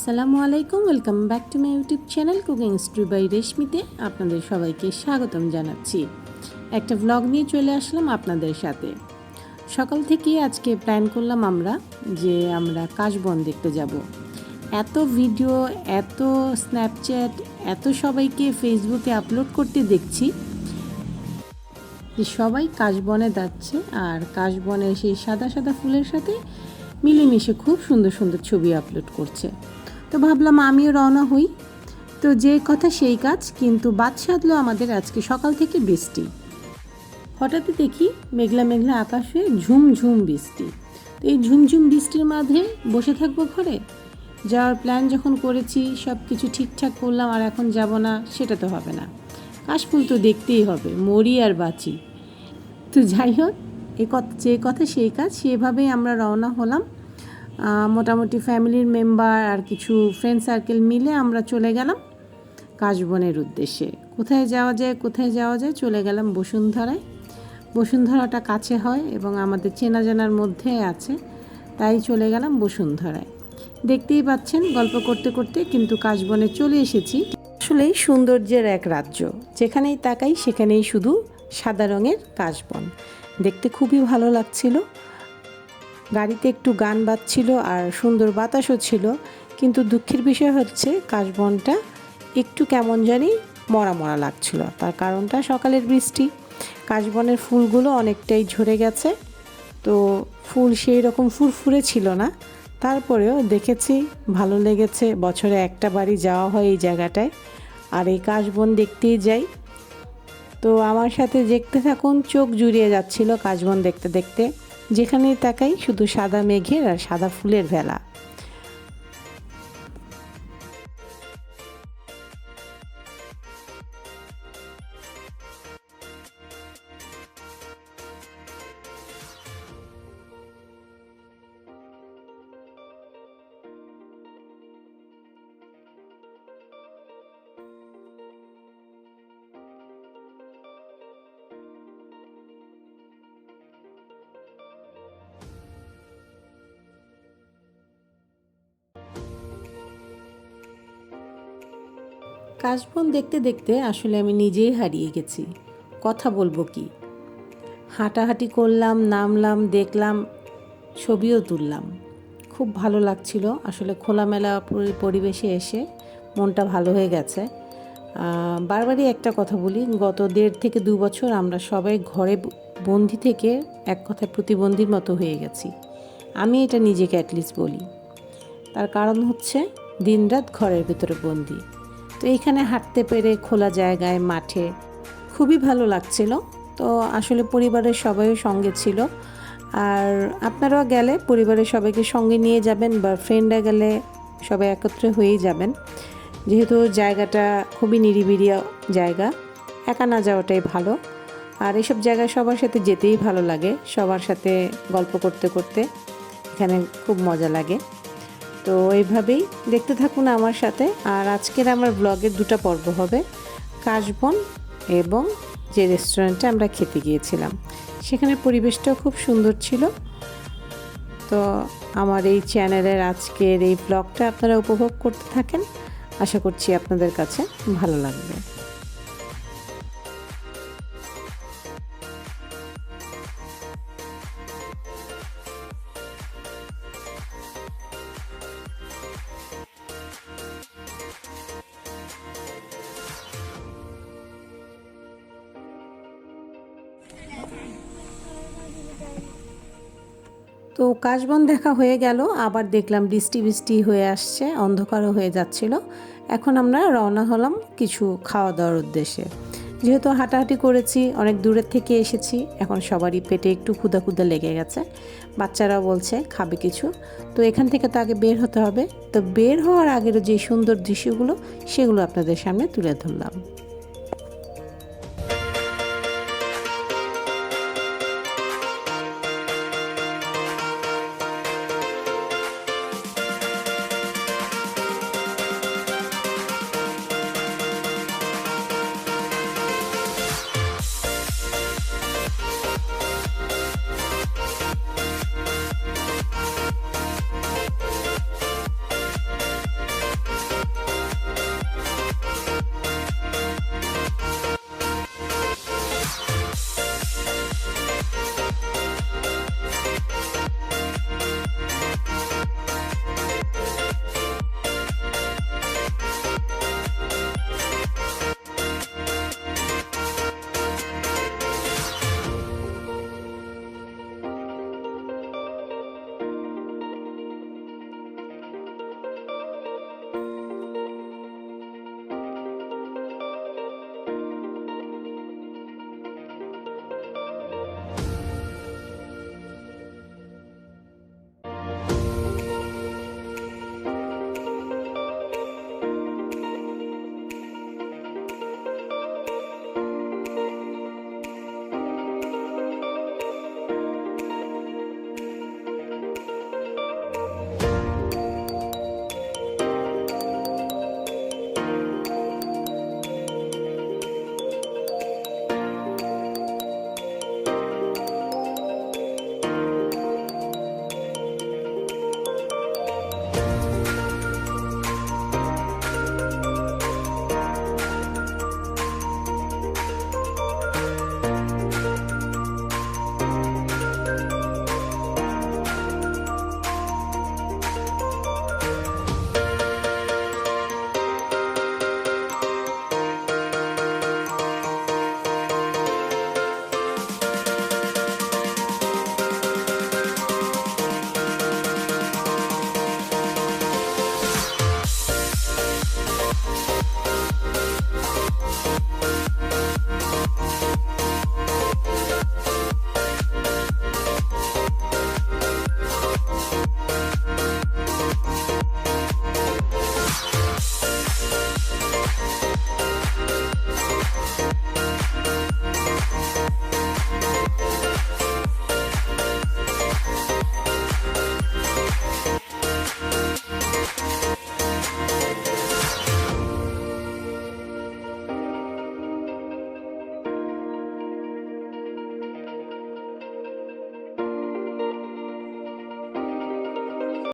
আসসালামু আলাইকুম, welcome back to my YouTube channel cooking story by রেশমিতে আপনাদের সবাইকে স্বাগতম জানাচ্ছি। একটা ভ্লগ নিয়ে চলে আসলাম আপনাদের সাথে। সকাল থেকে আজকে প্ল্যান করলাম আমরা কাশবন দেখতে যাব। এত ভিডিও, এত স্ন্যাপচ্যাট, এত সবাইকে ফেসবুকে আপলোড করতে দেখছি যে সবাই কাশবনে যাচ্ছে আর কাশবনের সেই সাদা সাদা ফুলের সাথে মিলেমিশে খুব সুন্দর সুন্দর ছবি আপলোড করছে। তো ভাবলাম আমিও রওনা হই। তো যে কথা সেই কাজ, কিন্তু বাদ সাধলো আমাদের আজকে সকাল থেকে বৃষ্টি। হঠাৎই দেখি মেঘলা মেঘলা আকাশে ঝুমঝুম বৃষ্টি। তো এই ঝুমঝুম বৃষ্টির মাঝে বসে থাকবো ঘরে? যাওয়ার প্ল্যান যখন করেছি, সব কিছু ঠিকঠাক করলাম, আর এখন যাব না সেটা তো হবে না। কাশফুল তো দেখতেই হবে, মরি আর বাঁচি। তো যাই হোক, যে কথা সেই কাজ, সেভাবেই আমরা রওনা হলাম। মোটামুটি ফ্যামিলির মেম্বার আর কিছু ফ্রেন্ড সার্কেল মিলে আমরা চলে গেলাম কাশবনের উদ্দেশ্যে। কোথায় যাওয়া যায় চলে গেলাম বসুন্ধরায়। বসুন্ধরাটা কাছে হয় এবং আমাদের চেনা জানার মধ্যে আছে, তাই চলে গেলাম বসুন্ধরায়। দেখতেই পাচ্ছেন গল্প করতে করতে কিন্তু কাশবনে চলে এসেছি। আসলেই সৌন্দর্যের এক রাজ্য, যেখানেই তাকাই সেখানেই শুধু সাদা রঙের কাশবন। দেখতে খুবই ভালো লাগছিল। গাড়িতে একটু গান বাজছিল আর সুন্দর বাতাসও ছিল, কিন্তু দুঃখের বিষয় হচ্ছে কাশবনটা একটু কেমন জানি মরা মরা লাগছিল। তার কারণটা সকালের বৃষ্টি। কাশবনের ফুলগুলো অনেকটাই ঝরে গেছে, তো ফুল সেই রকম ফুরফুরে ছিল না। তারপরেও দেখেছি, ভালো লেগেছে। বছরে একটা বাড়ি যাওয়া হয় এই জায়গাটায়, আর এই কাশবন দেখতেই যাই। তো আমার সাথে দেখতে থাকুন, চোখ জুড়িয়ে যাচ্ছিল কাশবন দেখতে দেখতে। যেখানেই তাকাই শুধু সাদা মেঘের আর সাদা ফুলের ভেলা। কাশবন দেখতে দেখতে আসলে আমি নিজেই হারিয়ে গেছি। কথা বলবো কি, হাঁটাহাঁটি করলাম, নামলাম, দেখলাম, ছবিও তুললাম। খুব ভালো লাগছিল আসলে। খোলামেলা পরিবেশে এসে মনটা ভালো হয়ে গেছে। বারবারই একটা কথা বলি, গত 1.5 থেকে 2 বছর আমরা সবাই ঘরে বন্দি থেকে এক কথায় প্রতিবন্ধীর মতো হয়ে গেছি। আমি এটা নিজেকে অ্যাটলিস্ট বলি। তার কারণ হচ্ছে দিনরাত ঘরের ভিতরে বন্দি। তো এইখানে হাঁটতে পেরে খোলা জায়গায়, মাঠে খুবই ভালো লাগছিল। তো আসলে পরিবারের সবাইও সঙ্গে ছিল। আর আপনারাও গেলে পরিবারের সবাইকে সঙ্গে নিয়ে যাবেন, বা ফ্রেন্ডরা গেলে সবাই একত্রে হয়েই যাবেন, যেহেতু জায়গাটা খুবই নিরিবিলি জায়গা। একা না যাওয়াটাই ভালো। আর এসব জায়গায় সবার সাথে যেতেই ভালো লাগে, সবার সাথে গল্প করতে করতে এখানে খুব মজা লাগে। তো এইভাবেই দেখতে থাকুন আমার সাথে। আর আজকের আমার ব্লগের 2টা পর্ব হবে, কাশবন এবং যে রেস্টুরেন্টে আমরা খেতে গিয়েছিলাম, সেখানে পরিবেশটাও খুব সুন্দর ছিল। তো আমার এই চ্যানেলের আজকের এই ব্লগটা আপনারা উপভোগ করতে থাকেন। আশা করছি আপনাদের কাছে ভালো লাগবে। তো কাশবন দেখা হয়ে গেল, আবার দেখলাম বৃষ্টি বৃষ্টি হয়ে আসছে, অন্ধকারও হয়ে যাচ্ছিল। এখন আমরা রওনা হলাম কিছু খাওয়া দাওয়ার উদ্দেশ্যে। যেহেতু হাঁটাহাঁটি করেছি, অনেক দূরের থেকে এসেছি, এখন সবারই পেটে একটু ক্ষুধা ক্ষুধা লেগে গেছে। বাচ্চারাও বলছে খাবে কিছু। তো এখান থেকে তো আগে বের হতে হবে। তো বের হওয়ার আগের যে সুন্দর দৃশ্যগুলো, সেগুলো আপনাদের সামনে তুলে ধরলাম।